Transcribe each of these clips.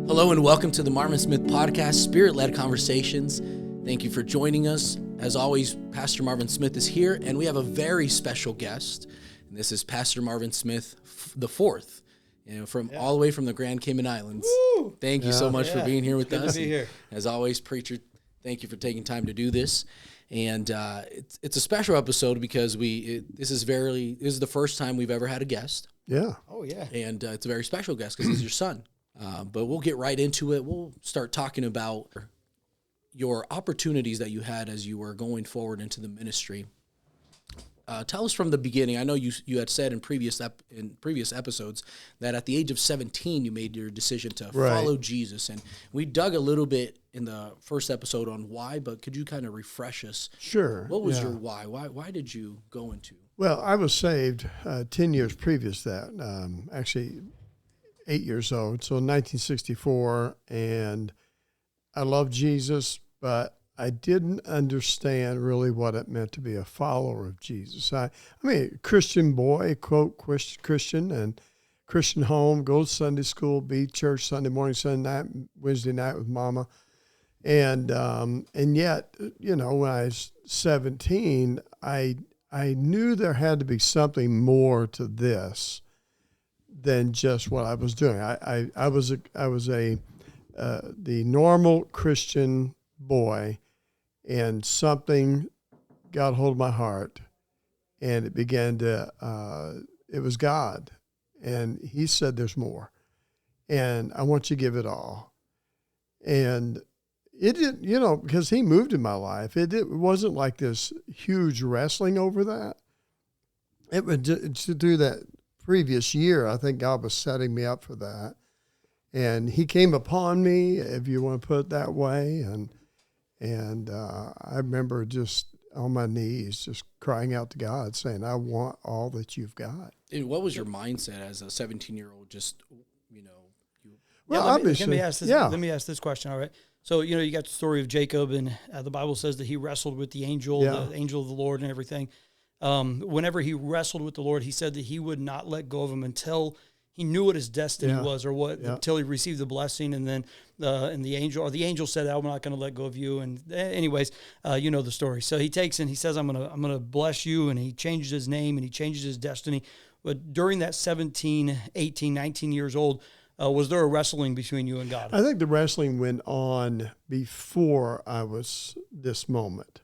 Hello and welcome to the Marvin Smith Podcast, Spirit-Led Conversations. Thank you for joining us. As always, Pastor Marvin Smith is here, and we have a very special guest. And this is Pastor Marvin Smith the Fourth, all the way from the Grand Cayman Islands. Woo! Thank you so much for being here with us. Good to be here. As always, preacher, thank you for taking time to do this. And it's a special episode because this is the first time we've ever had a guest. Yeah. Oh, yeah. And it's a very special guest because he's your son. But we'll get right into it. We'll start talking about your opportunities that you had as you were going forward into the ministry. Tell us from the beginning. I know you had said in previous episodes that at the age of 17 you made your decision to follow Jesus, and we dug a little bit in the first episode on why. But could you kind of refresh us? Sure. What was your why? Why did you go into? Well, I was saved 10 years previous to that. Actually, 8 years old. So 1964, and I loved Jesus, but I didn't understand really what it meant to be a follower of Jesus. I mean, Christian boy, quote, Christian, and Christian home, go to Sunday school, be church Sunday morning, Sunday night, Wednesday night with mama. And yet, when I was 17, I knew there had to be something more to this than just what I was doing. I was the normal Christian boy, and something got hold of my heart, and it began to, it was God. And he said, there's more, and I want you to give it all. And it didn't, because he moved in my life. It wasn't like this huge wrestling over that. It would to do that previous year. I think God was setting me up for that. And he came upon me, if you want to put it that way. And I remember just on my knees, just crying out to God, saying, I want all that you've got. And what was your mindset as a 17-year-old? Well, obviously. Let me ask this question, all right? So, you got the story of Jacob, and the Bible says that he wrestled with the angel of the Lord and everything. Whenever he wrestled with the Lord, he said that he would not let go of him until he knew what his destiny was, or until he received the blessing. And then the angel said, I'm not going to let go of you. And anyways, you know the story. So he takes and he says, I'm going to bless you. And he changes his name and he changes his destiny. But during that 17, 18, 19 years old, was there a wrestling between you and God? I think the wrestling went on before I was this moment.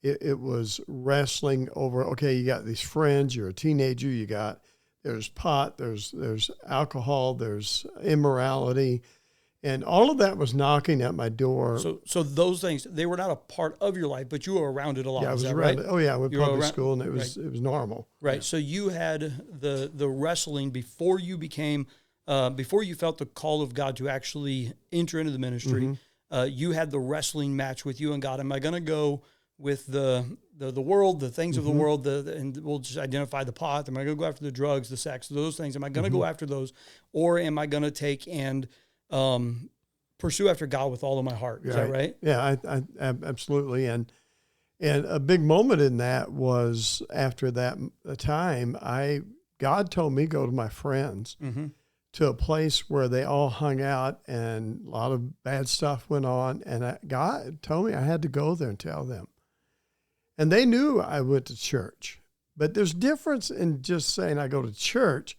It was wrestling over, okay, you got these friends, you're a teenager, there's pot, there's alcohol, there's immorality, and all of that was knocking at my door. So those things, they were not a part of your life, but you were around it a lot. Yeah, I was around right? it. Oh yeah, I went to public school, and it was normal. Right. Yeah. So you had the wrestling before you became, before you felt the call of God to actually enter into the ministry. Mm-hmm. You had the wrestling match with you and God. Am I going to go with the world, the things of the world, and we'll just identify the pot? Am I going to go after the drugs, the sex, those things? Am I going to go after those, or am I going to take and pursue after God with all of my heart? Is that right? Yeah, I absolutely. And a big moment in that was after that time, God told me go to my friends to a place where they all hung out, and a lot of bad stuff went on. And God told me I had to go there and tell them. And they knew I went to church, but there's difference in just saying I go to church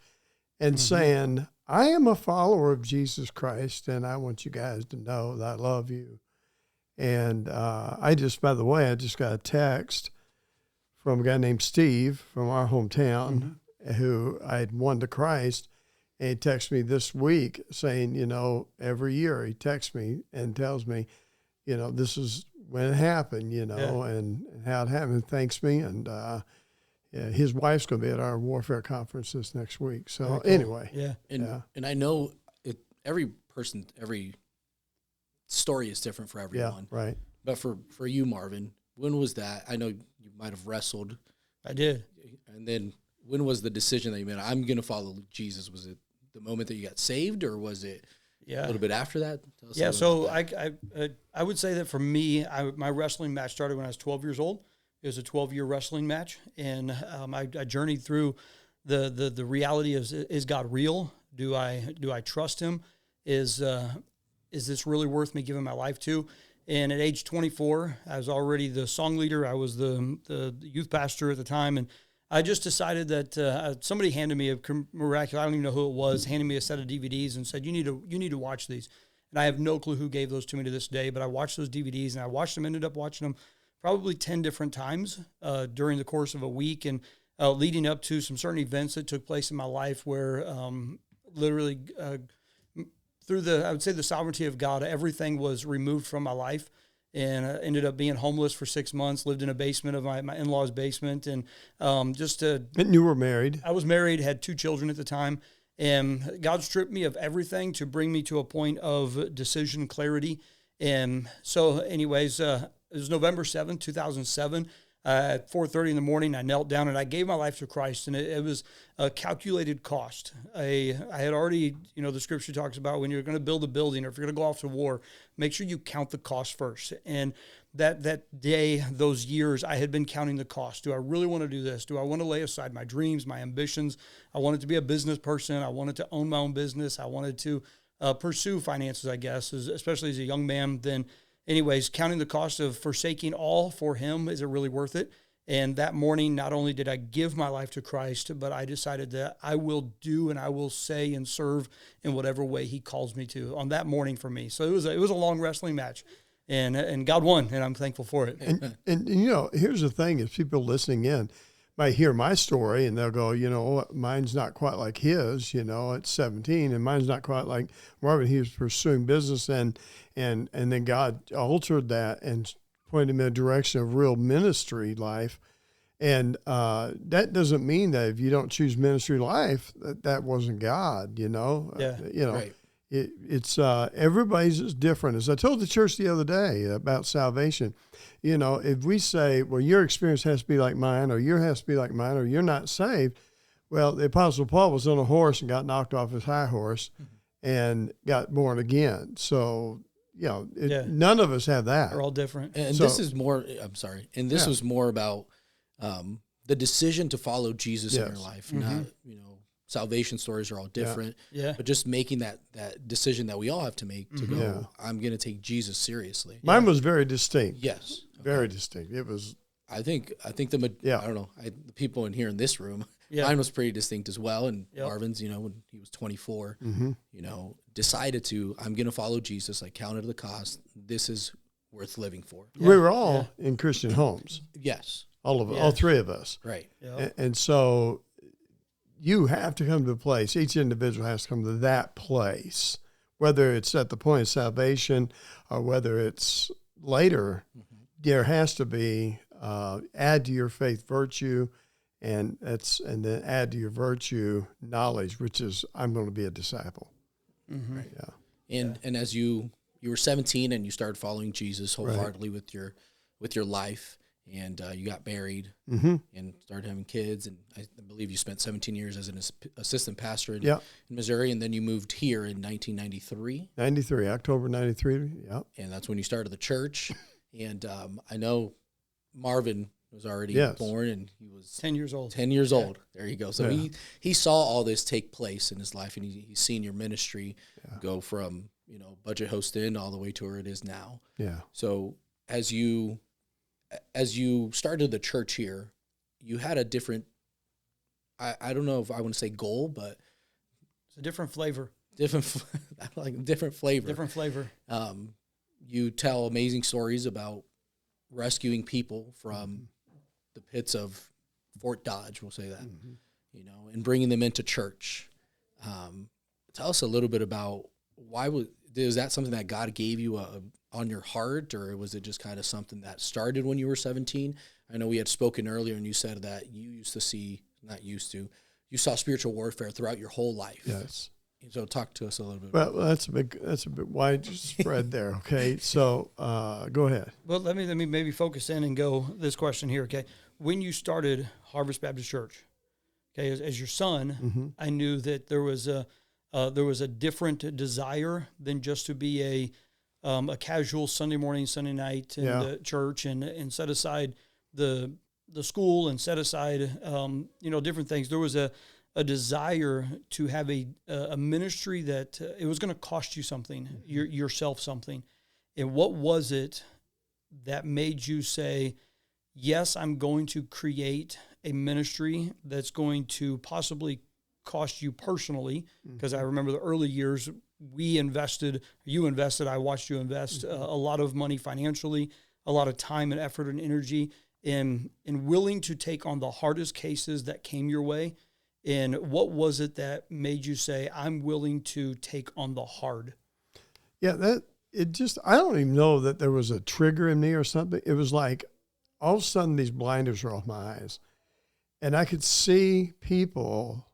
and saying, I am a follower of Jesus Christ, and I want you guys to know that I love you. And by the way, I just got a text from a guy named Steve from our hometown who I had won to Christ. And he texted me this week saying, every year he texts me and tells me, this is when it happened, and how it happened. Thanks me. And his wife's going to be at our warfare conference this next week. So anyway. Yeah. And I know every story is different for everyone. Yeah, right. But for you, Marvin, when was that? I know you might have wrestled. I did. And then when was the decision that you made? I'm going to follow Jesus. Was it the moment that you got saved, or was it a little bit after that? So I would say that for me, my wrestling match started when I was 12 years old. It was a 12-year wrestling match, and I journeyed through the reality of, is God real? Do I trust him? is this really worth me giving my life to? And at age 24, I was already the song leader. I was the youth pastor at the time, and I just decided that somebody handed me a miraculous, I don't even know who it was, handed me a set of DVDs and said, you need to watch these. And I have no clue who gave those to me to this day, but I watched those DVDs, and I ended up watching them probably 10 different times during the course of a week, and leading up to some certain events that took place in my life where literally through I would say the sovereignty of God, everything was removed from my life, and I ended up being homeless for 6 months, lived in a basement of my in-laws' basement, and And you were married. I was married, had 2 children at the time, and God stripped me of everything to bring me to a point of decision clarity. And so anyways, it was November 7th, 2007. At 4:30 in the morning, I knelt down and I gave my life to Christ, and it was a calculated cost. I had already, the scripture talks about when you're going to build a building or if you're going to go off to war, make sure you count the cost first. And that day, those years, I had been counting the cost. Do I really want to do this? Do I want to lay aside my dreams, my ambitions? I wanted to be a business person. I wanted to own my own business. I wanted to pursue finances, I guess, especially as a young man. Then anyways, counting the cost of forsaking all for him, is it really worth it? And that morning, not only did I give my life to Christ, but I decided that I will do and I will say and serve in whatever way he calls me to on that morning for me. So it was a long wrestling match, and God won, and I'm thankful for it. And here's the thing: is people listening in might hear my story and they'll go, mine's not quite like his, at 17, and mine's not quite like Marvin. He was pursuing business, and then God altered that and pointed him in a direction of real ministry life. And that doesn't mean that if you don't choose ministry life, that wasn't God, Yeah. Right. It's everybody's is different. As I told the church the other day about salvation, if we say, well, your experience has to be like mine, or yours has to be like mine, or you're not saved. Well, the Apostle Paul was on a horse and got knocked off his high horse and got born again. So, none of us have that. We're all different. And this is more, I'm sorry, and this was more about the decision to follow Jesus in your life. Not, salvation stories are all different. Yeah. But just making that decision that we all have to make to go, I'm going to take Jesus seriously. Mine was very distinct. Yes. Very distinct. It was. I think I don't know, the people in here in this room, mine was pretty distinct as well. And Marvin's, when he was 24, decided I'm going to follow Jesus. I counted the cost. This is worth living for. We were all in Christian homes. Yes. All of us, all 3 of us. Right. Yeah. And so you have to come to a place, each individual has to come to that place, whether it's at the point of salvation or whether it's later. There has to be add to your faith virtue, and then add to your virtue knowledge, which is I'm going to be a disciple. Right. Yeah. And as you were 17 and you started following Jesus wholeheartedly with your life, and you got married and started having kids, and I believe you spent 17 years as an assistant pastor in Missouri, and then you moved here in 1993. October 93, yeah. And that's when you started the church. And I know Marvin was already born, and he was 10 years old. 10 years old. There you go. So he saw all this take place in his life, and he's seen your ministry go from, budget host in all the way to where it is now. Yeah. So as you started the church here, you had a different, I don't know if I want to say goal, but it's a different flavor. Different flavor. Different flavor. You tell amazing stories about rescuing people from the pits of Fort Dodge, we'll say that, and bringing them into church. Tell us a little bit about is that something that God gave you on your heart, or was it just kind of something that started when you were 17? I know we had spoken earlier, and you said that you saw spiritual warfare throughout your whole life. Yes. So talk to us a little bit. Well, that's a bit wide spread there. Okay, so go ahead. Well, let me maybe focus in and go this question here. Okay, when you started Harvest Baptist Church, okay, as your son, I knew that there was a different desire than just to be a casual Sunday morning, Sunday night in church, and set aside the school and set aside different things. There was a desire to have a ministry that it was going to cost you something, yourself something. And what was it that made you say, yes, I'm going to create a ministry that's going to possibly cost you personally? Because I remember the early years, you invested, I watched you invest a lot of money financially, a lot of time and effort and energy in willing to take on the hardest cases that came your way. And what was it that made you say, I'm willing to take on the hard? Yeah, I don't even know that there was a trigger in me or something. It was like all of a sudden these blinders were off my eyes and I could see people.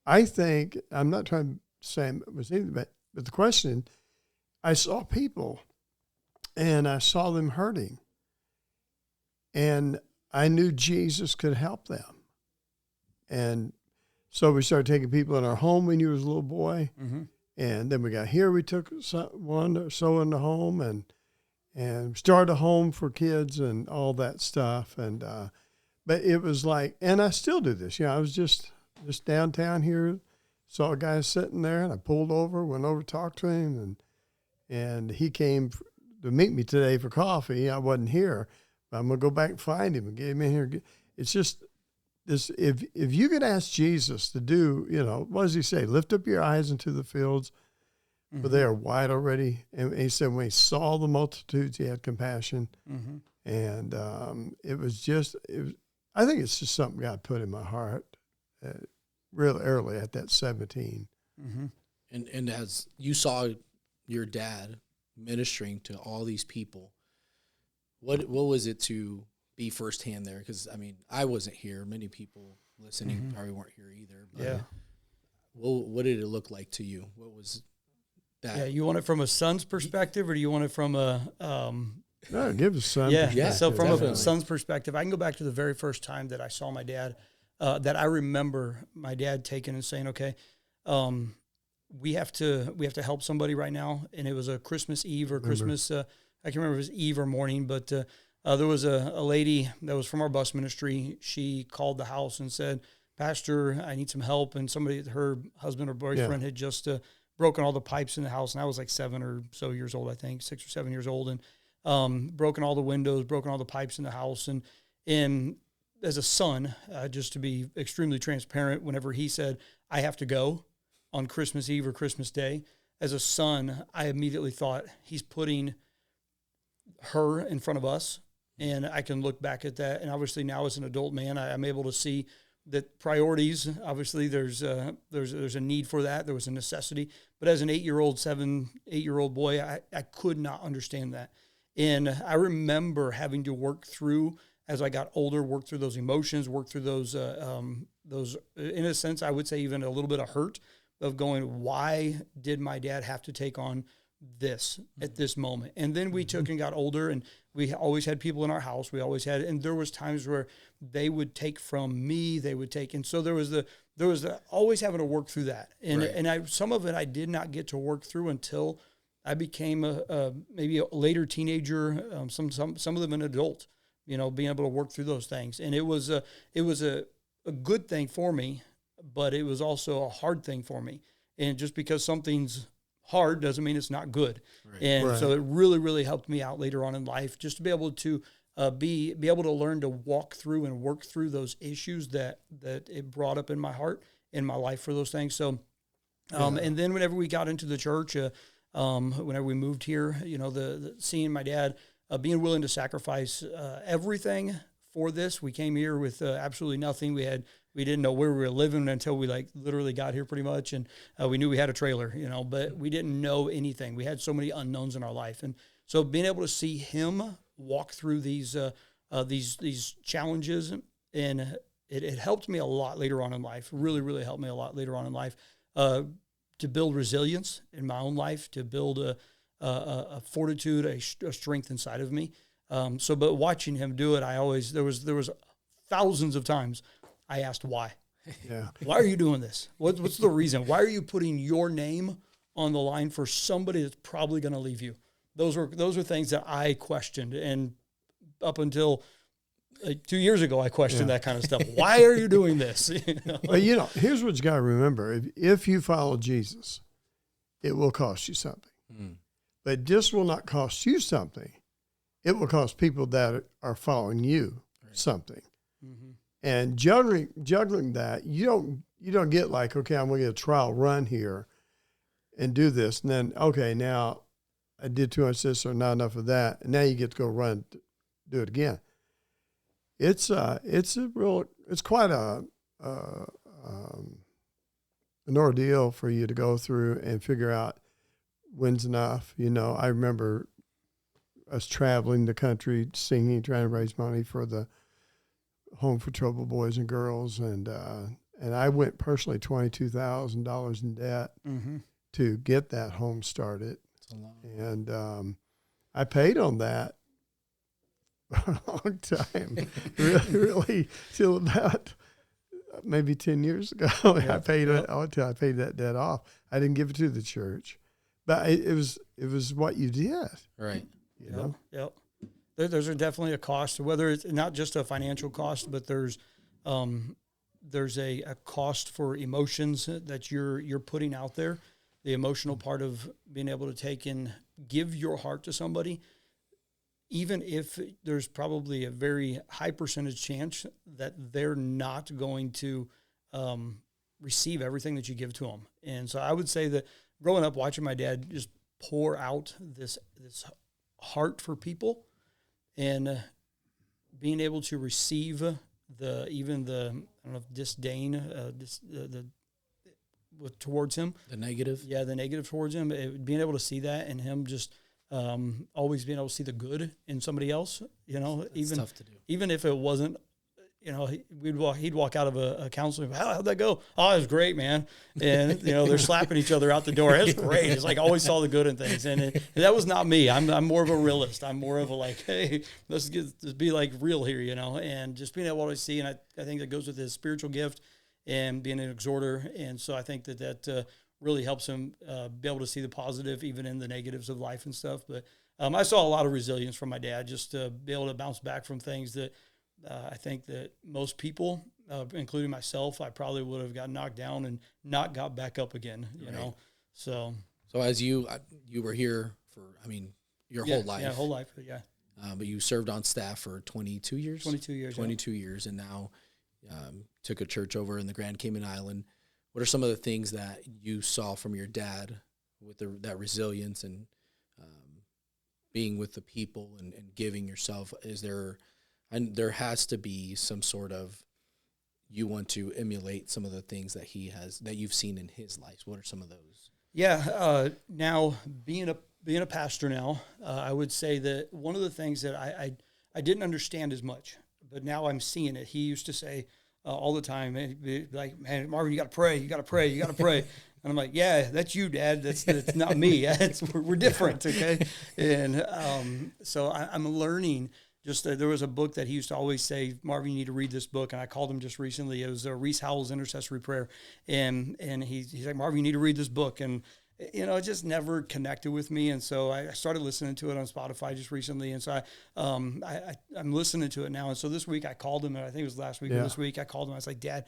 I think, I'm not trying to say it was anything, but the question, I saw people and I saw them hurting and I knew Jesus could help them. And so we started taking people in our home when you was a little boy. Mm-hmm. And then we got here, we took one or so in the home and started a home for kids and all that stuff. And, but it was like, and I still do this. I was just downtown here, saw a guy sitting there and I pulled over, went over, talked to him and he came to meet me today for coffee. I wasn't here, but I'm going to go back and find him and get him in here. It's just this, if you could ask Jesus to do, what does he say? Lift up your eyes into the fields, for they are wide already. And he said when he saw the multitudes, he had compassion. Mm-hmm. And I think it's just something God put in my heart real early at that 17. Mm-hmm. And as you saw your dad ministering to all these people, what was it to be firsthand there? Because, I wasn't here. Many people listening probably weren't here either. But yeah. What did it look like to you? What was that? Yeah, you want it from a son's perspective, or do you want it from a... No, give us son. Yeah. So from a son's perspective, I can go back to the very first time that I saw my dad, that I remember my dad taking and saying, okay, we have to help somebody right now. And it was a Christmas Eve or Christmas, I can't remember if it was Eve or morning, but there was a lady that was from our bus ministry. She called the house and said, Pastor, I need some help. And her husband or boyfriend had just broken all the pipes in the house. And I was like 7 or so years old, I think, 6 or 7 years old. And broken all the windows, broken all the pipes in the house. And as a son, just to be extremely transparent, whenever he said, I have to go on Christmas Eve or Christmas Day, as a son, I immediately thought he's putting her in front of us. And I can look back at that. And obviously now as an adult man, I'm able to see that priorities, obviously there's a need for that. There was a necessity. But as an 8-year-old boy, I could not understand that. And I remember having to work through, as I got older, work through those emotions, work through those, in a sense, I would say even a little bit of hurt of going, why did my dad have to take on this at this moment? And then we took and got older, and we always had people in our house. We always had, and there was times where they would take from me, and so there was the always having to work through that. And, and some of it I did not get to work through until I became maybe a later teenager, some of them an adult, being able to work through those things. And it was a good thing for me, but it was also a hard thing for me. And just because something's hard doesn't mean it's not good. Right. And so it really, really helped me out later on in life, just to be able to be able to learn to walk through and work through those issues that it brought up in my heart, in my life for those things. So, and then whenever we got into the church, whenever we moved here, the seeing my dad being willing to sacrifice everything for this. We came here with absolutely nothing. We didn't know where we were living until we literally got here pretty much, and we knew we had a trailer, but we didn't know anything. We had so many unknowns in our life, and so being able to see him walk through these challenges, and it helped me a lot later on in life. Really, really helped me a lot later on in life. To build resilience in my own life, to build a fortitude, a strength inside of me. But watching him do it, there was thousands of times I asked why. Yeah. Why are you doing this? What's the reason? Why are you putting your name on the line for somebody that's probably going to leave you? Those are things that I questioned, and up until like 2 years ago, I questioned that kind of stuff. Why are you doing this? But here's what you got to remember: if you follow Jesus, it will cost you something. Mm. But this will not cost you something. It will cost people that are following you something. Mm-hmm. And juggling that, you don't get like, okay, I'm going to get a trial run here and do this, and then okay, now I did too much this or not enough of that, and now you get to go run, do it again. It's quite an ordeal for you to go through and figure out when's enough. I remember us traveling the country, singing, trying to raise money for the Home for Troubled Boys and Girls, and I went personally $22,000 in debt to get that home started. That's a lot. And I paid on that for a long time, really, till about maybe 10 years ago. I paid it until I paid that debt off. I didn't give it to the church, but it was what you did, right? Yep. There's definitely a cost, whether it's not just a financial cost, but there's a cost for emotions that you're putting out there. The emotional part of being able to take and give your heart to somebody, even if there's probably a very high percentage chance that they're not going to receive everything that you give to them. And so I would say that growing up, watching my dad just pour out this heart for people, and being able to receive the disdain towards him, the negative towards him, being able to see that, and him just always being able to see the good in somebody else. That's tough to do. Even if it wasn't. He'd walk out of a counseling. How'd that go? Oh, it was great, man. And, they're slapping each other out the door. It's great. It's like always saw the good in things. And that was not me. I'm more of a realist. I'm more of a like, hey, let's be like real here, and just being able to see. And I think that goes with his spiritual gift and being an exhorter. And so I think that really helps him be able to see the positive, even in the negatives of life and stuff. But I saw a lot of resilience from my dad, just to be able to bounce back from things that, I think that most people, including myself, I probably would have gotten knocked down and not got back up again, know. So as you were here for, your whole life. Yeah, whole life, yeah. But you served on staff for 22 years? 22 years. 22 years, and now took a church over in the Grand Cayman Island. What are some of the things that you saw from your dad with that resilience and being with the people and giving yourself? And there has to be some sort of, you want to emulate some of the things that he has, that you've seen in his life. What are some of those? Yeah. Now being a pastor now, I would say that one of the things that I didn't understand as much, but now I'm seeing it. He used to say all the time, like, man, Marvin, you got to pray. You got to pray. You got to pray. And I'm like, yeah, that's you, Dad. That's not me. We're different. Okay. And so I'm learning. There was a book that he used to always say, Marvin, you need to read this book. And I called him just recently. It was Reese Howell's Intercessory Prayer. And he's like, Marvin, you need to read this book. And, it just never connected with me. And so I started listening to it on Spotify just recently. And so I'm listening to it now. And so this week I called him, and I think it was last week or this week, I called him. I was like, Dad,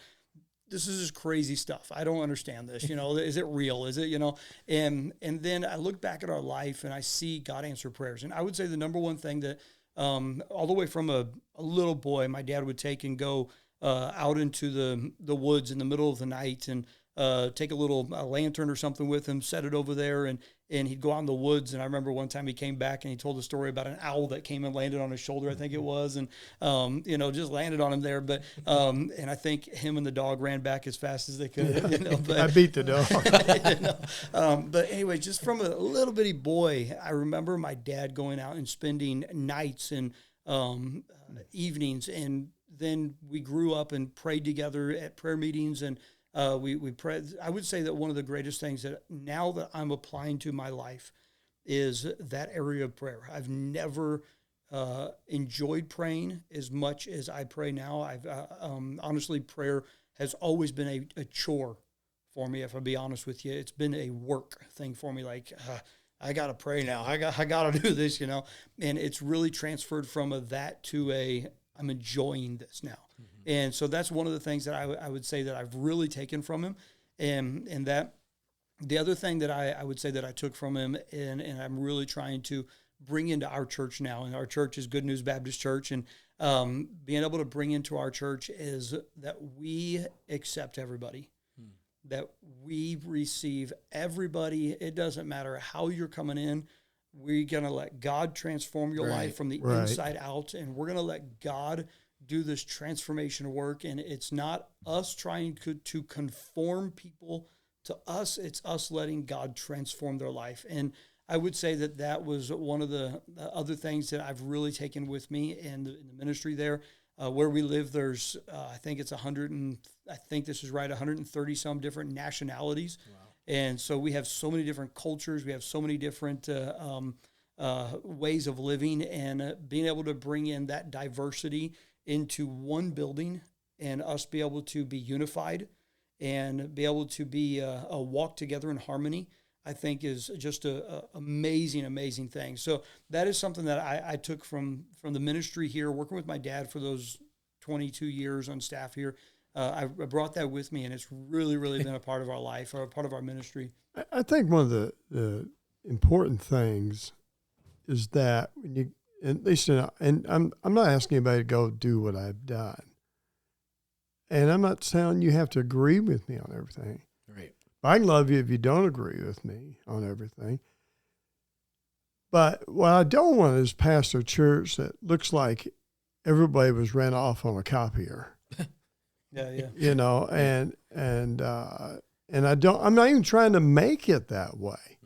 this is just crazy stuff. I don't understand this. Is it real? Is it, and then I look back at our life and I see God answer prayers. And I would say the number one thing that, all the way from a little boy, my dad would take and go out into the woods in the middle of the night and take a little lantern or something with him, set it over there, and he'd go out in the woods. And I remember one time he came back and he told a story about an owl that came and landed on his shoulder, I think it was, and just landed on him there. But and I think him and the dog ran back as fast as they could. But, I beat the dog. But anyway, just from a little bitty boy, I remember my dad going out and spending nights and evenings, and then we grew up and prayed together at prayer meetings, and we prayed. I would say that one of the greatest things that now that I'm applying to my life is that area of prayer. I've never enjoyed praying as much as I pray now. I've honestly, prayer has always been a chore for me. If I'll be honest with you, it's been a work thing for me. Like I got to pray now. I got to do this, and it's really transferred from that to I'm enjoying this now. And so that's one of the things that I would say that I've really taken from him. And that the other thing that I would say that I took from him, and I'm really trying to bring into our church now, and our church is Good News Baptist Church, and being able to bring into our church is that we accept everybody, that we receive everybody. It doesn't matter how you're coming in. We're going to let God transform your life from the inside out, and we're going to let God do this transformation work. And it's not us trying to conform people to us. It's us letting God transform their life. And I would say that was one of the other things that I've really taken with me in the ministry there. Where we live, there's, I think it's 130 some different nationalities. Wow. And so we have so many different cultures. We have so many different ways of living, and being able to bring in that diversity into one building and us be able to be unified and be able to be a walk together in harmony, I think is just a amazing thing. So that is something that I took from the ministry here, working with my dad for those 22 years on staff here. I brought that with me, and it's really been a part of our life, or a part of our ministry. I think one of the important things is that when you, at least, and I'm not asking anybody to go do what I've done, and I'm not saying you have to agree with me on everything. Right. I can love you if you don't agree with me on everything. But what I don't want is pastor a church that looks like everybody was ran off on a copier. Yeah. You know, and I don't. I'm not even trying to make it that way.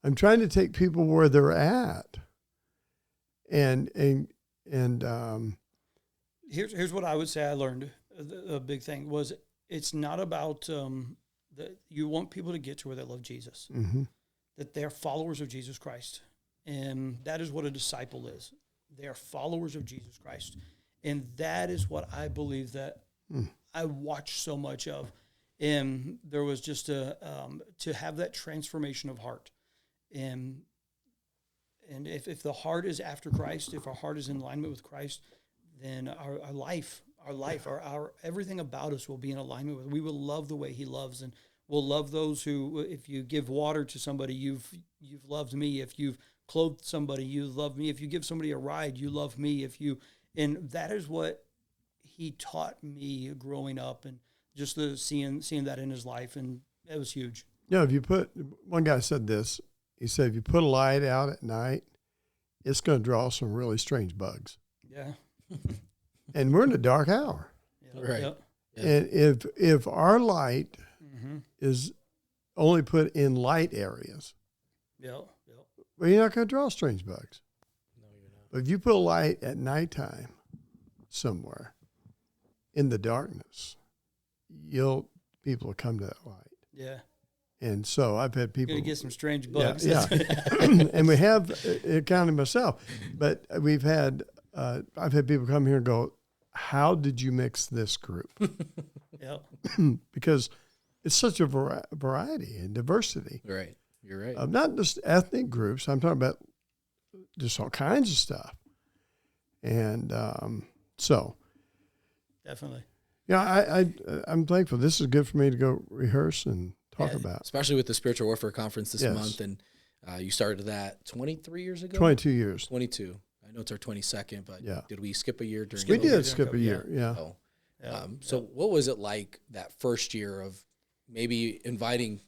I'm trying to take people where they're at. And here's what I would say I learned. A big thing was, it's not about that you want people to get to where they love Jesus, that they're followers of Jesus Christ. And that is what a disciple is. They are followers of Jesus Christ. And that is what I believe that I watch so much of. And there was just to have that transformation of heart. And if the heart is after Christ, if our heart is in alignment with Christ, then our life, our everything about us will be in alignment with. We will love the way He loves, and we'll love those who. If you give water to somebody, you've loved me. If you've clothed somebody, you love me. If you give somebody a ride, you love me. And that is what He taught me growing up, and just seeing that in his life, and it was huge. You know, one guy said this. He said, if you put a light out at night, it's going to draw some really strange bugs. Yeah. And we're in a dark hour. Yeah. Right. Yep. And if our light is only put in light areas, well, you're not going to draw strange bugs. No, you're not. But if you put a light at nighttime somewhere in the darkness, people will come to that light. Yeah. And so I've had people. You're going to get some strange bugs. Yeah. And we have, counting myself, but I've had people come here and go, how did you mix this group? Yep. Because it's such a variety and diversity. Right. You're right. Not just ethnic groups. I'm talking about just all kinds of stuff. And so. Definitely. Yeah, I'm thankful. This is good for me to go rehearse and talk about. Especially with the Spiritual Warfare Conference this month. And you started that 23 years ago? 22 years. 22. I know it's our 22nd, but did we skip a year during We did skip a year, yeah. Oh. So what was it like that first year of maybe inviting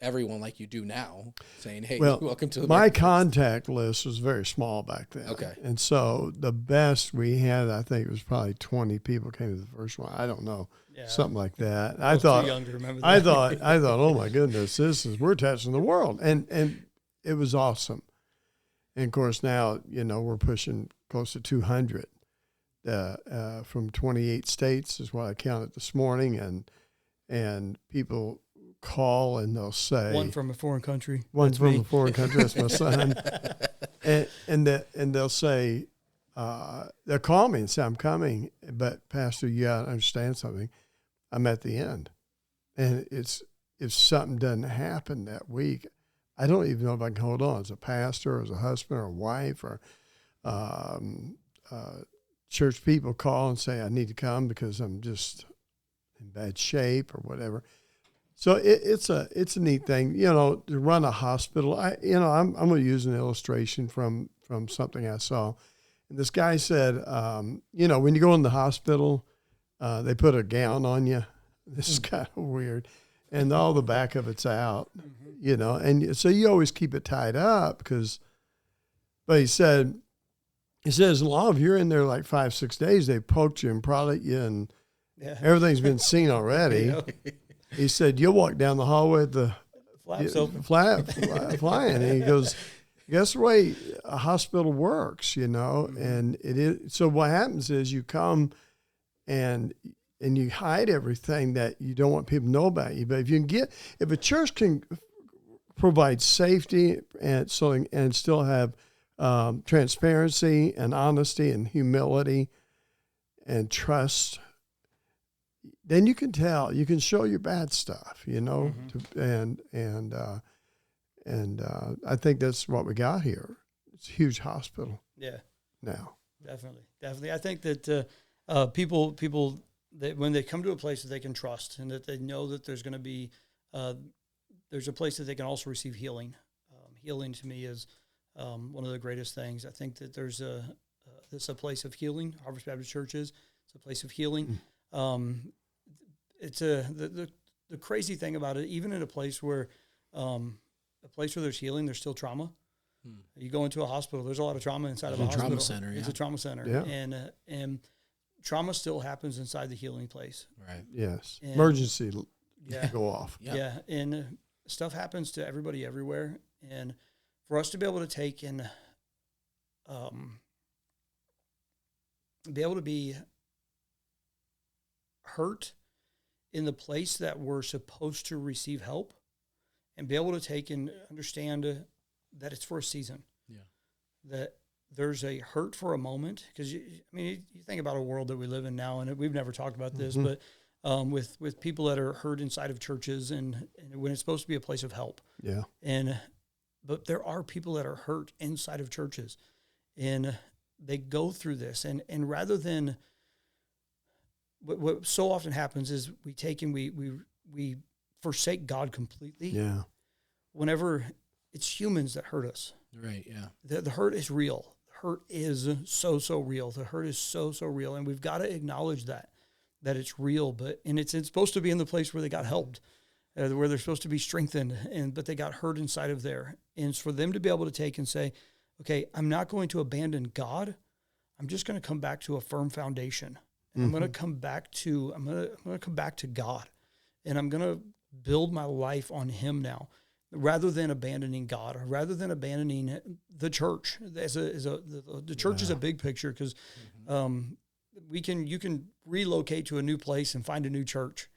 everyone like you do now, saying, hey, welcome to the my contact list was very small back then. Okay. And so the best we had, I think it was probably 20 people came to the first one. I don't know. Yeah. Something like that. I thought, too young to remember that. I thought, oh my goodness, we're touching the world. And it was awesome. And of course now, we're pushing close to 200 from 28 states is what I counted this morning. And people call and they'll say, one from a foreign country. A foreign country. That's my son. and they'll say, they'll call me and say, I'm coming, but Pastor, you got to understand something. I'm at the end. And if something doesn't happen that week, I don't even know if I can hold on as a pastor, or as a husband, or a wife, or church people call and say, I need to come because I'm just in bad shape or whatever. So it's a neat thing, to run a hospital. I'm going to use an illustration from something I saw. And this guy said, when you go in the hospital, they put a gown on you. This is kind of weird. And all the back of it's out, and so you always keep it tied up but he said, as long as you're in there like 5-6 days, they poked you and prodded you and everything's been seen already. He said, you'll walk down the hallway with the flap flying. And he goes, guess the way a hospital works, and it is. So what happens is you come and you hide everything that you don't want people to know about you. But if a church can provide safety and still have transparency and honesty and humility and trust, then you can show your bad stuff, and I think that's what we got here. It's a huge hospital. Yeah. Now. Definitely. I think that people that when they come to a place that they can trust and that they know that there's going to be, there's a place that they can also receive healing. Healing to me is one of the greatest things. I think that there's a place of healing. Harvest Baptist Church it's a place of healing. It's the crazy thing about it, even in a place where there's healing, there's still trauma. You go into a hospital, there's a lot of trauma inside of a hospital. Trauma center, It's a trauma center. Yeah. And trauma still happens inside the healing place. Right. Yes. And Emergency go off. Yeah. And stuff happens to everybody everywhere. And for us to be able to take and be able to be hurt in the place that we're supposed to receive help and be able to take and understand that it's for a season. Yeah. That there's a hurt for a moment. Because, you think about a world that we live in now, and we've never talked about this, but with people that are hurt inside of churches and when it's supposed to be a place of help. Yeah. But there are people that are hurt inside of churches, and they go through this. And rather than what so often happens is we take and we forsake God completely. Yeah. Whenever it's humans that hurt us. Right. Yeah. The hurt is real. The hurt is so real. The hurt is so real. And we've got to acknowledge that it's real, but it's supposed to be in the place where they got helped, where they're supposed to be strengthened, but they got hurt inside of there. And it's for them to be able to take and say, okay, I'm not going to abandon God. I'm just going to come back to a firm foundation. And I'm going to come back to God, and I'm going to build my life on Him now, rather than abandoning God, or rather than abandoning the church. The church is a big picture because you can relocate to a new place and find a new church,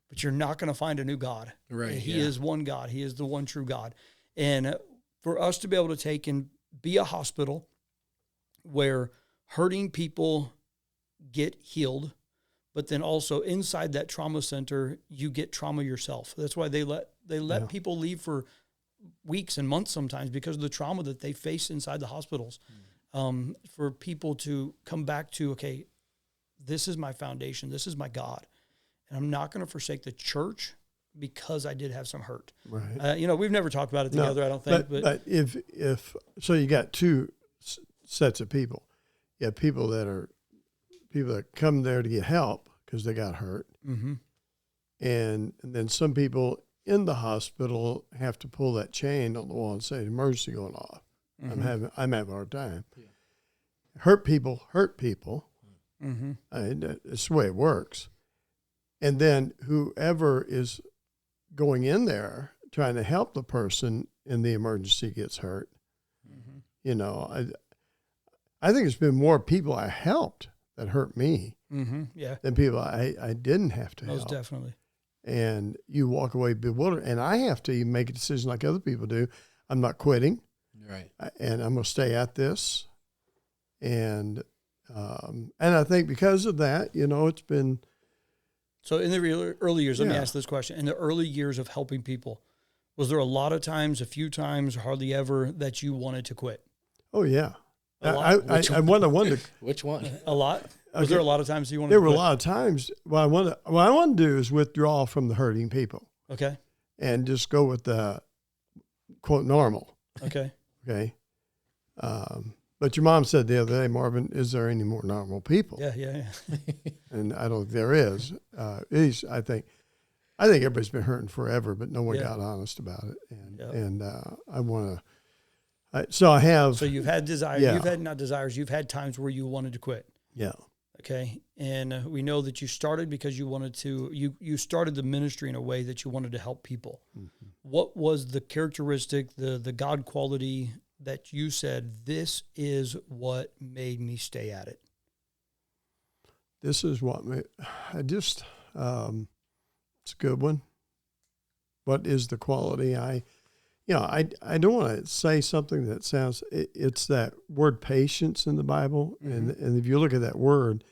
but you're not going to find a new God. Right. He is one God. He is the one true God. And for us to be able to take and be a hospital where hurting people get healed, but then also inside that trauma center, you get trauma yourself. That's why they let people leave for weeks and months sometimes because of the trauma that they face inside the hospitals. For people to come back to, okay, this is my foundation, this is my God, and I'm not going to forsake the church because I did have some hurt. Right. We've never talked about it together, I don't think. But if so, you got two sets of people. You have people that come there to get help because they got hurt, and then some people in the hospital have to pull that chain on the wall and say, "Emergency going off. I'm having a hard time." Yeah. Hurt people. It's the way it works. And then whoever is going in there trying to help the person in the emergency gets hurt. I think it's been more people I helped that hurt me than people I didn't have to help. Most definitely. And you walk away bewildered. And I have to even make a decision like other people do. I'm not quitting. Right. And I'm going to stay at this. And I think because of that, it's been. So in the early years, let me ask this question. In the early years of helping people, was there a lot of times, a few times, hardly ever, that you wanted to quit? Oh, yeah. I wonder. Which one? A lot? Was there a lot of times you wanted There to were a quit? lot of times. What I want to do is withdraw from the hurting people Okay. and just go with the quote normal. Okay. Okay. But your mom said the other day, Marvin, is there any more normal people? Yeah. And I don't think there is. I think everybody's been hurting forever, but no one got honest about it. And I want to. So I have. So you've had desires. Yeah. You've had not desires. You've had times where you wanted to quit. Yeah. Okay. And we know that you started because you wanted to. You started the ministry in a way that you wanted to help people. Mm-hmm. What was the characteristic, the God quality that you said, this is what made me stay at it? This is what it's a good one. What is the quality? I don't want to say something that sounds, it's that word patience in the Bible. Mm-hmm. And if you look at that word,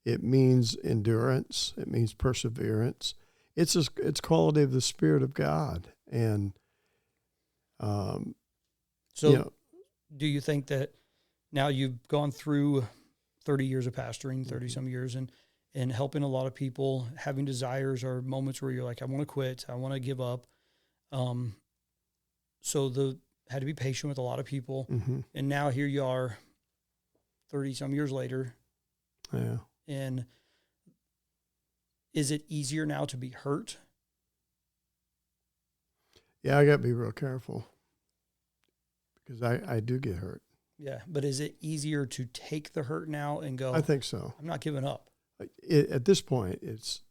it means endurance. It means perseverance. It's quality of the Spirit of God. And, do you think that now you've gone through 30 years of pastoring, 30 some years, and helping a lot of people, having desires or moments where you're like, I want to quit, I want to give up. So had to be patient with a lot of people. Mm-hmm. And now here you are 30 some years later. Yeah. And is it easier now to be hurt? Yeah, I got to be real careful because I do get hurt. Yeah, but is it easier to take the hurt now and go, I think so. I'm not giving up? At this point, it's...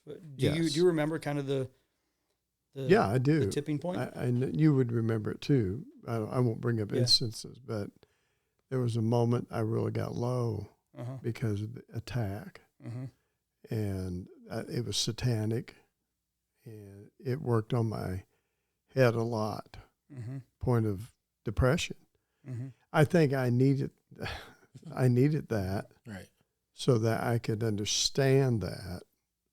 Do you remember kind of the yeah, I do. The tipping point? You would remember it too. I won't bring up instances, but there was a moment I really got low because of the attack. Mm-hmm. And it was satanic, and it worked on my head a lot. Mm-hmm. Point of depression. Mm-hmm. I think I needed that, right, so that I could understand that,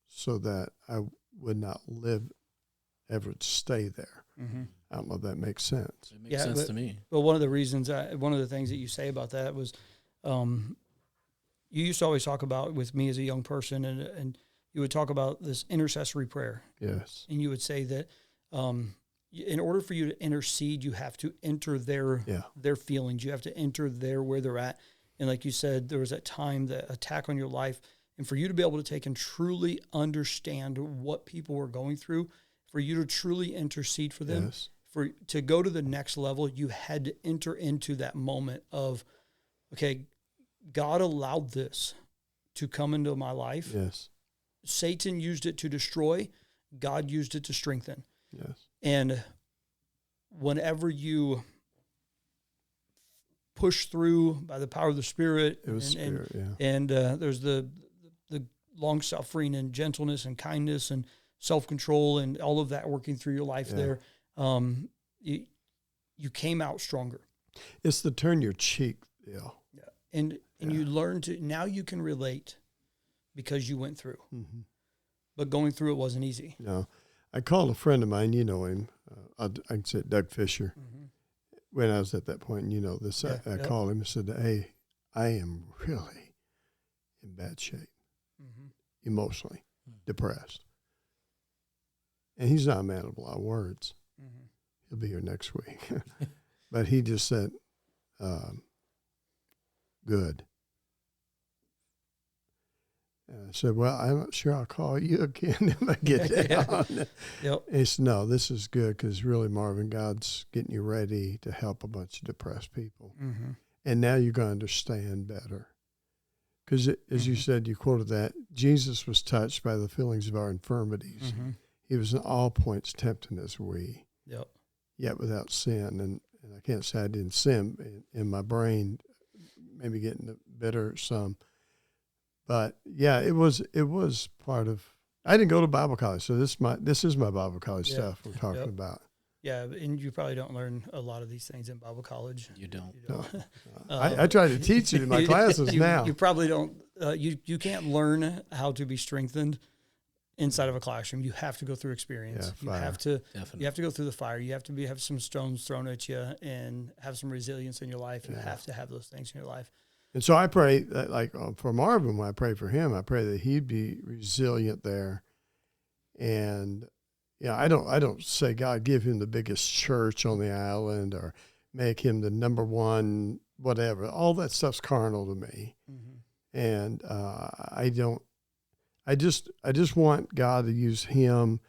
so that I would not ever stay there. Mm-hmm. I don't know if that makes sense. It makes sense to me. But one of the reasons, one of the things that you say about that was, you used to always talk about with me as a young person, and you would talk about this intercessory prayer. Yes. And you would say that in order for you to intercede, you have to enter their feelings. You have to enter where they're at. And like you said, there was that time, the attack on your life. And for you to be able to take and truly understand what people were going through, for you to truly intercede for them, to go to the next level, you had to enter into that moment of, okay, God allowed this to come into my life. Yes. Satan used it to destroy. God used it to strengthen. Yes. And whenever you push through by the power of the Spirit, and there's the long suffering and gentleness and kindness and self-control and all of that working through your life there, you came out stronger. It's the turn your cheek deal. Yeah. And you learn to, now you can relate because you went through. Mm-hmm. But going through it wasn't easy. No. I called a friend of mine, you know him, I can say Doug Fisher. Mm-hmm. When I was at that point, you know this, I called him and said, hey, I am really in bad shape, emotionally depressed. And he's not a man of a lot of words. Mm-hmm. He'll be here next week. But he just said, good. And I said, well, I'm not sure I'll call you again if I get down. Yep. And he said, no, this is good because really, Marvin, God's getting you ready to help a bunch of depressed people. Mm-hmm. And now you're going to understand better. Because as you said, you quoted that, Jesus was touched by the feelings of our infirmities. Mm-hmm. He was in all points tempted as we, yet without sin. And I can't say I didn't sin in my brain, maybe getting better some. But yeah, it was part of. I didn't go to Bible college, so this is my Bible college stuff we're talking about. Yeah, and you probably don't learn a lot of these things in Bible college. You don't. No. I try to teach it in my classes now. You probably don't. You can't learn how to be strengthened inside of a classroom. You have to go through experience. Yeah, you have Definitely. to go through the fire. You have to have some stones thrown at you and have some resilience in your life. You have to have those things in your life. And so I pray that, like for Marvin, when I pray for him, I pray that he'd be resilient there. And I don't say, God, give him the biggest church on the island or make him the number one, whatever. All that stuff's carnal to me. Mm-hmm. And I just want God to use him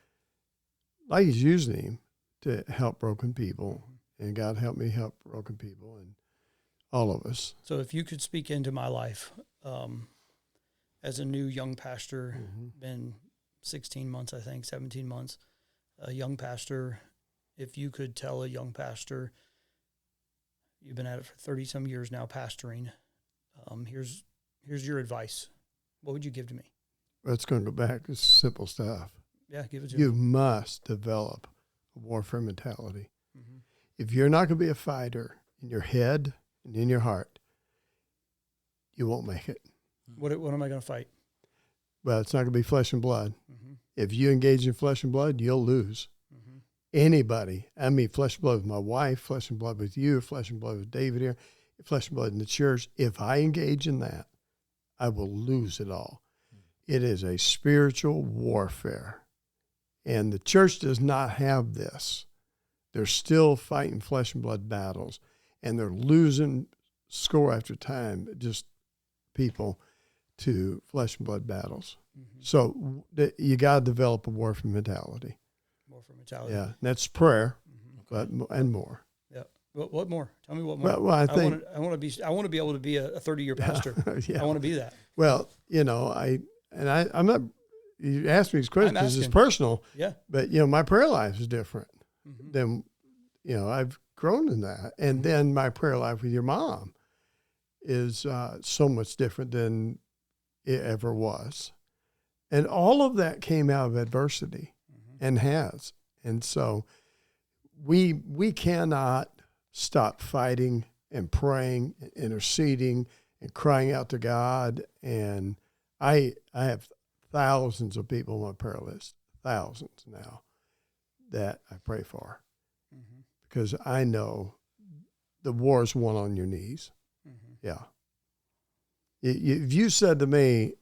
like he's using him to help broken people. And God help me help broken people and all of us. So if you could speak into my life as a new young pastor, been 16 months, I think, 17 months, a young pastor, if you could tell a young pastor, you've been at it for 30-some years now pastoring, here's your advice. What would you give to me? It's going to go back to simple stuff. Yeah, give it to me. You must develop a warfare mentality. Mm-hmm. If you're not going to be a fighter in your head and in your heart, you won't make it. What am I going to fight? Well, it's not going to be flesh and blood. Mm-hmm. If you engage in flesh and blood, you'll lose. Mm-hmm. Anybody. I mean, flesh and blood with my wife, flesh and blood with you, flesh and blood with David here, flesh and blood in the church. If I engage in that, I will lose it all. It is a spiritual warfare. And the church does not have this. They're still fighting flesh and blood battles. And they're losing score after time, just people to flesh and blood battles. Mm-hmm. So you got to develop a warfare mentality. Warfare mentality. Yeah, that's prayer, but and more. Yeah. What more? Tell me what more. Well, I think I want to be able to be a 30-year pastor. Yeah. I want to be that. Well, I'm not. You asked me these questions because it's personal. Yeah. But my prayer life is different than I've grown in that, and then my prayer life with your mom is so much different than it ever was, and all of that came out of adversity, and has, and so we cannot stop fighting and praying, and interceding, and crying out to God. And I have thousands of people on my prayer list, thousands now, that I pray for, because I know the war is won on your knees. Yeah. If you said to me,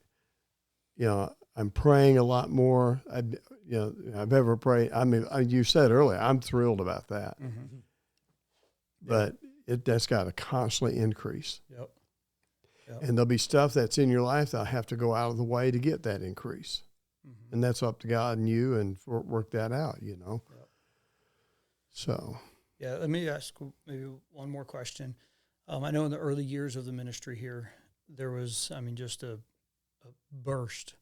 I'm praying a lot more, I've ever prayed. I mean, you said earlier, I'm thrilled about that. Mm-hmm. But that's got to constantly increase. Yep. And there'll be stuff that's in your life that'll have to go out of the way to get that increase. Mm-hmm. And that's up to God and you, and work that out, Yep. So. Yeah, let me ask maybe one more question. I know in the early years of the ministry here, there was, just a burst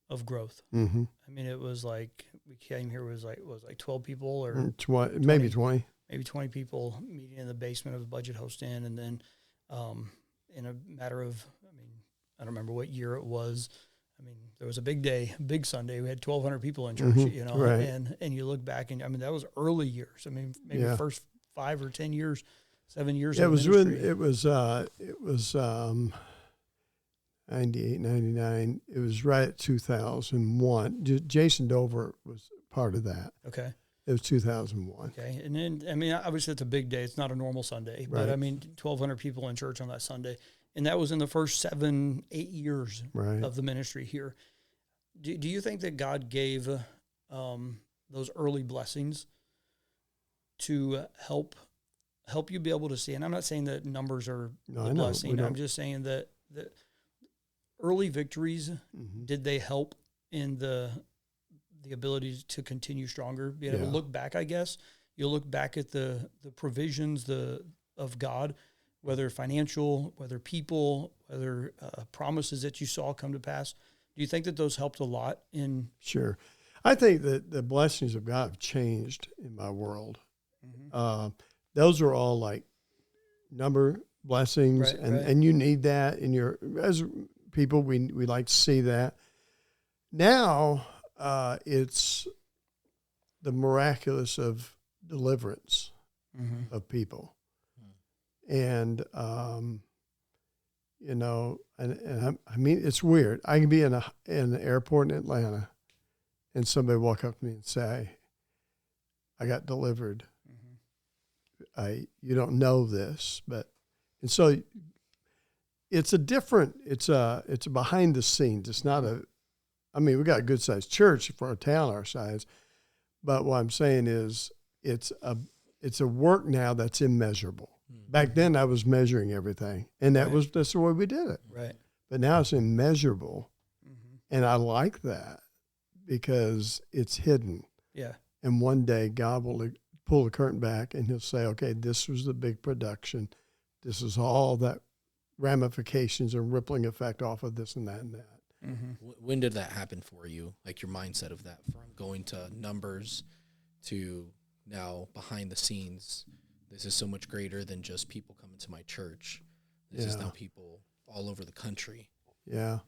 of growth. Mm-hmm. I mean, it was like, we came here, was like 12 people or 20, maybe 20. Maybe 20 people meeting in the basement of the Budget Host Inn. And then in a matter of, I don't remember what year it was. There was a big day, big Sunday. We had 1,200 people in church, right. and you look back and, that was early years. Maybe the first 5 or 10 years, 7 years. Yeah, of ministry. it was 98, 99. It was right at 2001. Jason Dover was part of that. Okay. It was 2001. Okay. And then, obviously it's a big day. It's not a normal Sunday, right. But 1,200 people in church on that Sunday. And that was in the first 7-8 years right. of the ministry here. Do you think that God gave those early blessings to help you be able to see? And I'm not saying that numbers are a blessing. I'm just saying that early victories, did they help in the ability to continue stronger? Being able to look back, I guess. You look back at the provisions of God, whether financial, whether people, whether promises that you saw come to pass. Do you think that those helped a lot in? Sure. I think that the blessings of God have changed in my world. Mm-hmm. Those are all like number blessings, right, and you need that in as people, we like to see that. Now it's the miraculous of deliverance of people. And, it's weird. I can be in an airport in Atlanta and somebody walk up to me and say, I got delivered. You don't know this, and so it's a behind the scenes. It's not we got a good sized church for a town our size, but what I'm saying is it's a work now that's immeasurable. Back then I was measuring everything, and that's the way we did it. Right. But now it's immeasurable, and I like that because it's hidden. Yeah. And one day God will pull the curtain back, and he'll say, okay, this was the big production. This is all that ramifications and rippling effect off of this and that and that. When did that happen for you? Like your mindset of that, from going to numbers to now behind the scenes, this is so much greater than just people coming to my church. This is now people all over the country. Yeah.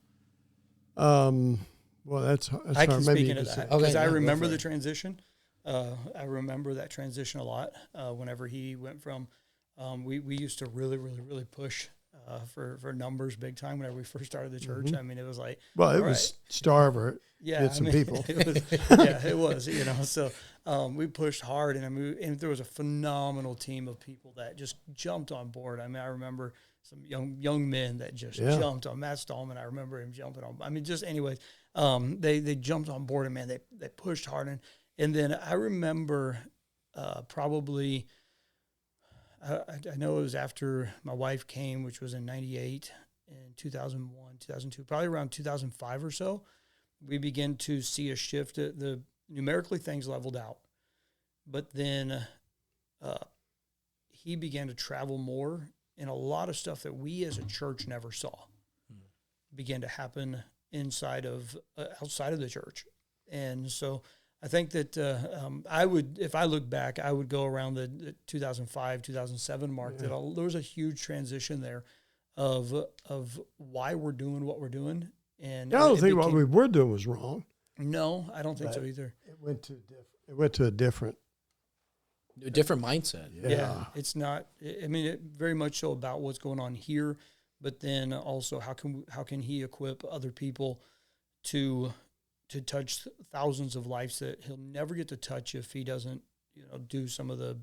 Well, that's I hard. can Maybe speak you into can that say- because I go remember for the it. transition. I remember that transition a lot. Whenever he went from, we used to really push for numbers big time whenever we first started the church. I mean, it was like, Well, it all was starve or get some people. It was, So we pushed hard, and there was a phenomenal team of people that just jumped on board. I mean, I remember some young men that just jumped on Matt Stallman. I remember him jumping on. I mean, just anyways, they jumped on board, and man, they pushed hard, and then I remember probably. I know it was after my wife came, which was in 98, in 2001, 2002, probably around 2005 or so, we began to see a shift. The numerically things leveled out, but then he began to travel more, and a lot of stuff that we as a church never saw began to happen outside of the church. And so I think that if I look back, I would go around the 2005, 2007 mark. There was a huge transition there of why we're doing what we're doing. And I don't think what we were doing was wrong. No, I don't think so either. It went to a different mindset. Yeah, it's not. I mean, it very much so about what's going on here, but then also how can he equip other people to touch thousands of lives that he'll never get to touch if he doesn't, do some of the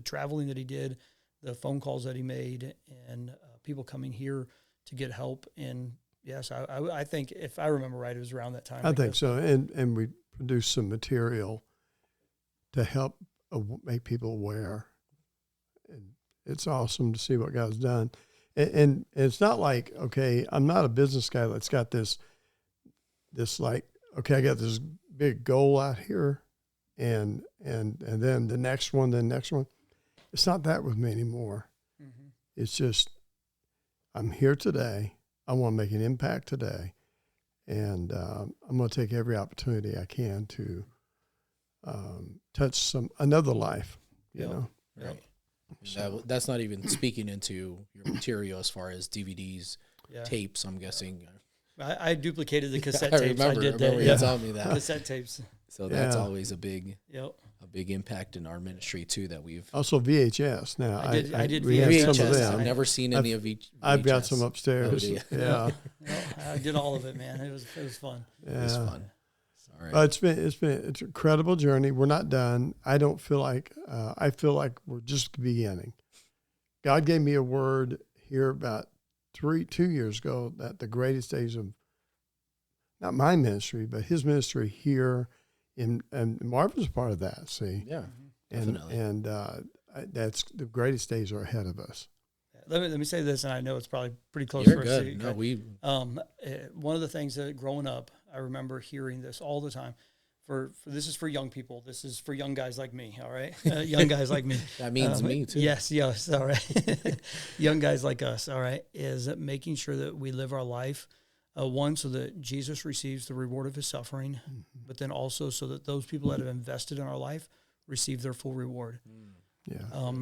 traveling that he did, the phone calls that he made, and people coming here to get help. And yes, I think if I remember right, it was around that time. I think so. And we produced some material to help make people aware. And it's awesome to see what God's done. And it's not like, okay, I'm not a business guy that's got this like, okay, I got this big goal out here, and then the next one. It's not that with me anymore. It's just, I'm here today. I want to make an impact today, and I'm going to take every opportunity I can to touch another life. You know, right? That's not even speaking into your material as far as DVDs, tapes. I'm guessing. I duplicated the cassette tapes. I remember you telling me that. Cassette tapes. So that's always a big impact in our ministry too. That we've also VHS. Now I did we VHS. have some of them. I've never seen any of VHS. I've got some upstairs. Oh, yeah. I did all of it, man. It was fun. Yeah. It was fun. All right. It's an incredible journey. We're not done. I don't feel like I feel like we're just beginning. God gave me a word here about 2 years ago that the greatest days of not my ministry, but his ministry here, and Marvin's a part of that. See, Yeah, definitely. And that's the greatest days are ahead of us. Let me say this, and I know it's probably pretty close You're for good. us. No, one of the things that growing up, I remember hearing this all the time. For this is for young people. This is for young guys like me. All right, young guys like me. That means me too. Yes. All right, young guys like us. All right, is making sure that we live our life. One, so that Jesus receives the reward of his suffering, but then also so that those people that have invested in our life receive their full reward. Yeah.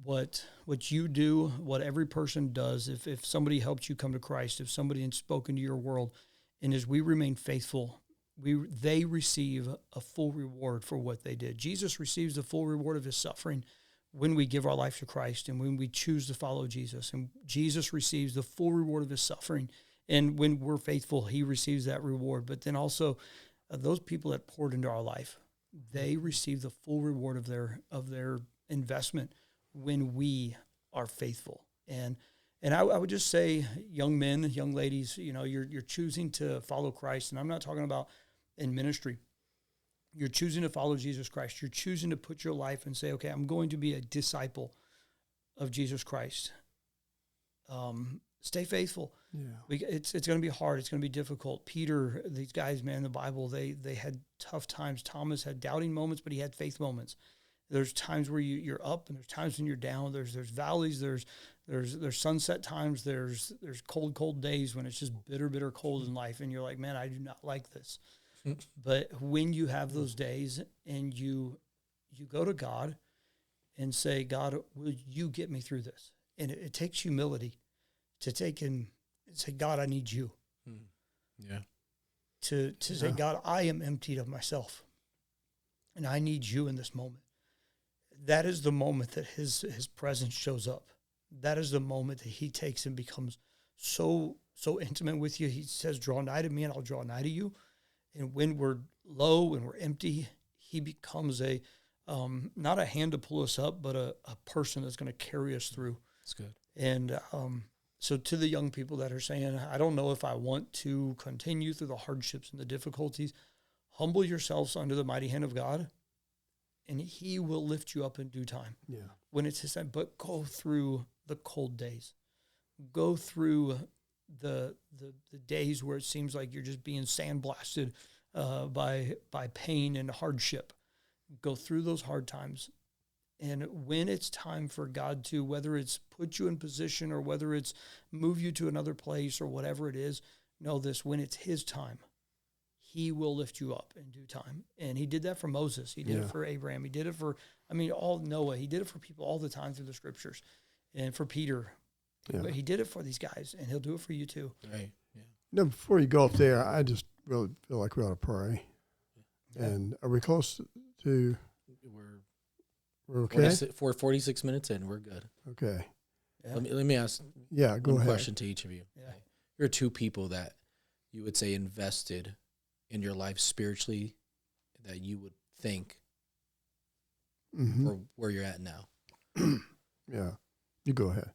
What you do, what every person does, if somebody helped you come to Christ, if somebody has spoken to your world, and as we remain faithful, they receive a full reward for what they did. Jesus receives the full reward of his suffering when we give our life to Christ and when we choose to follow Jesus. And Jesus receives the full reward of his suffering. And when we're faithful, he receives that reward. But then also, those people that poured into our life, they receive the full reward of their investment when we are faithful. And I would just say, young men, young ladies, you're choosing to follow Christ, and I'm not talking about in ministry. You're choosing to follow Jesus Christ. You're choosing to put your life and say, okay, I'm going to be a disciple of Jesus Christ. Stay faithful. Yeah. It's going to be hard. It's going to be difficult. Peter, these guys, man, in the Bible, they had tough times. Thomas had doubting moments, but he had faith moments. There's times where you're up, and there's times when you're down. There's valleys. There's sunset times. There's cold days when it's just bitter cold in life, and you're like, man, I do not like this. But when you have those days and you go to God and say, God, will you get me through this? And it takes humility to take and say, God, I need you. Yeah. To say, God, I am emptied of myself, and I need you in this moment. That is the moment that his presence shows up. That is the moment that he takes and becomes so intimate with you. He says, draw nigh to me, and I'll draw nigh to you. And when we're low and we're empty, he becomes not a hand to pull us up, but a person that's going to carry us through. That's good. And so to the young people that are saying, I don't know if I want to continue through the hardships and the difficulties, humble yourselves under the mighty hand of God, and he will lift you up in due time. Yeah. When it's his time. But go through the cold days. Go through the days where it seems like you're just being sandblasted by pain and hardship. Go through those hard times. And when it's time for God to, whether it's put you in position or whether it's move you to another place or whatever it is, know this, when it's his time, he will lift you up in due time. And he did that for Moses. He did it for Abraham. He did it for, all Noah. He did it for people all the time through the scriptures. And for Peter. Yeah. But he did it for these guys, and he'll do it for you too. Right. Yeah. No, before you go up there, I just really feel like we ought to pray. Yeah. And are we close to? We're okay. 46 minutes in, we're good. Okay. Yeah. Let me ask. Yeah, go one ahead. Question to each of you. Yeah. There are two people that you would say invested in your life spiritually that you would think for where you're at now. Yeah, you go ahead.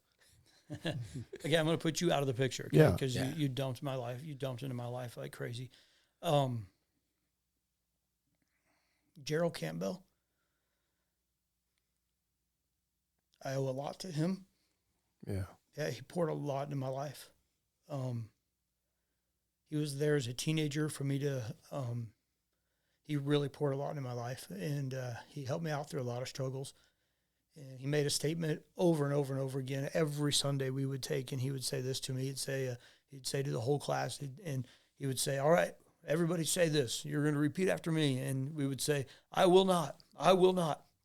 Again, I'm going to put you out of the picture, okay? Because you dumped my life. You dumped into my life like crazy. Gerald Campbell, I owe a lot to him. Yeah. Yeah, he poured a lot into my life. He was there as a teenager for me to, he really poured a lot into my life, and he helped me out through a lot of struggles. And he made a statement over and over and over again. Every Sunday we would take, and he would say this to me. He'd say to the whole class, and he would say, all right, everybody say this. You're going to repeat after me. And we would say, I will not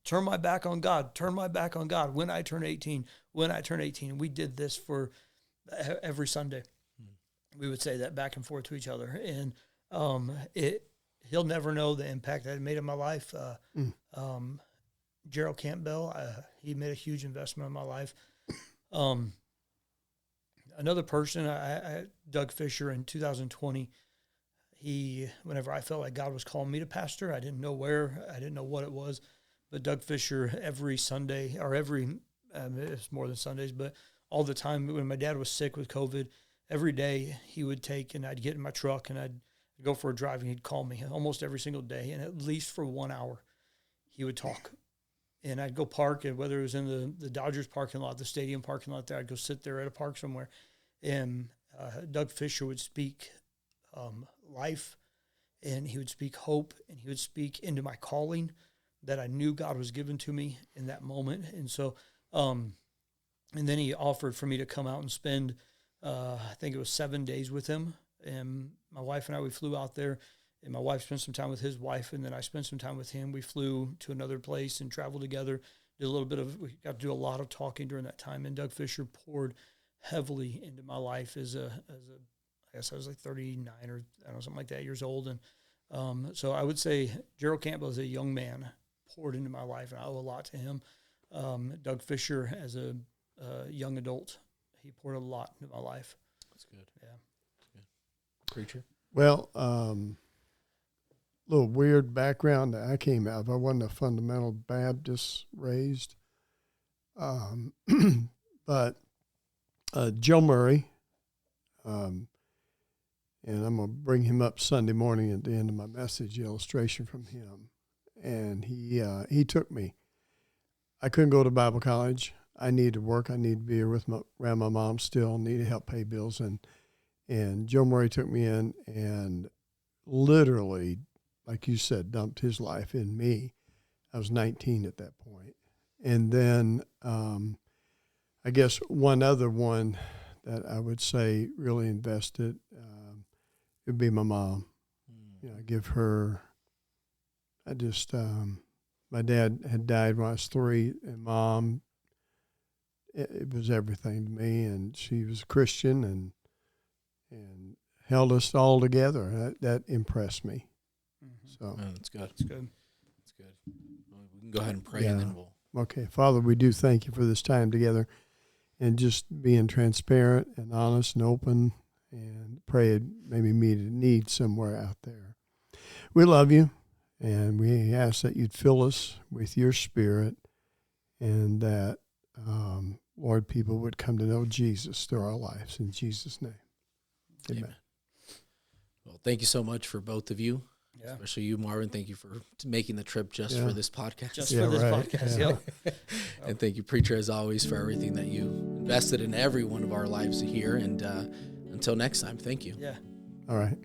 turn my back on God, turn my back on God when I turn 18, when I turn 18. And we did this for every Sunday. We would say that back and forth to each other. And he'll never know the impact that it made in my life. Gerald Campbell, he made a huge investment in my life. Another person, Doug Fisher in 2020, whenever I felt like God was calling me to pastor, I didn't know where, I didn't know what it was, but Doug Fisher every Sunday, or it's more than Sundays, but all the time when my dad was sick with COVID, every day he would take, and I'd get in my truck and I'd go for a drive, and he'd call me almost every single day, and at least for 1 hour he would talk. And I'd go park, and whether it was in the Dodgers parking lot, the stadium parking lot there, I'd go sit there at a park somewhere. And Doug Fisher would speak life, and he would speak hope, and he would speak into my calling that I knew God was given to me in that moment. And so, and then he offered for me to come out and spend, I think it was 7 days with him. And my wife and I, we flew out there. And my wife spent some time with his wife, and then I spent some time with him. We flew to another place and traveled together. We got to do a lot of talking during that time. And Doug Fisher poured heavily into my life as I guess I was like 39 or something like that years old. And so I would say Gerald Campbell as a young man poured into my life, and I owe a lot to him. Doug Fisher as a young adult, he poured a lot into my life. That's good. Yeah. That's good. Preacher? Well, little weird background that I came out of. I wasn't a fundamental Baptist raised. But Joe Murray, and I'm going to bring him up Sunday morning at the end of my message, the illustration from him. And he took me. I couldn't go to Bible college. I needed work. I needed to be here around my mom still, needed help pay bills. And Joe Murray took me in and literally, like you said, dumped his life in me. I was 19 at that point. And then I guess one other one that I would say really invested would be my mom. You know, I give her, my dad had died when I was 3, and Mom, it was everything to me, and she was a Christian and held us all together. That impressed me. So that's good. That's good. That's good. Well, we can go ahead and pray, and then we'll. Okay, Father, we do thank you for this time together and just being transparent and honest and open, and pray it maybe meet a need somewhere out there. We love you, and we ask that you'd fill us with your Spirit, and that, Lord, people would come to know Jesus through our lives. In Jesus' name, amen. Well, thank you so much for both of you. Yeah. Especially you, Marvin. Thank you for making the trip just for this podcast. Just for this podcast, yeah. And thank you, Preacher, as always, for everything that you invested in every one of our lives here. And until next time, thank you. Yeah. All right.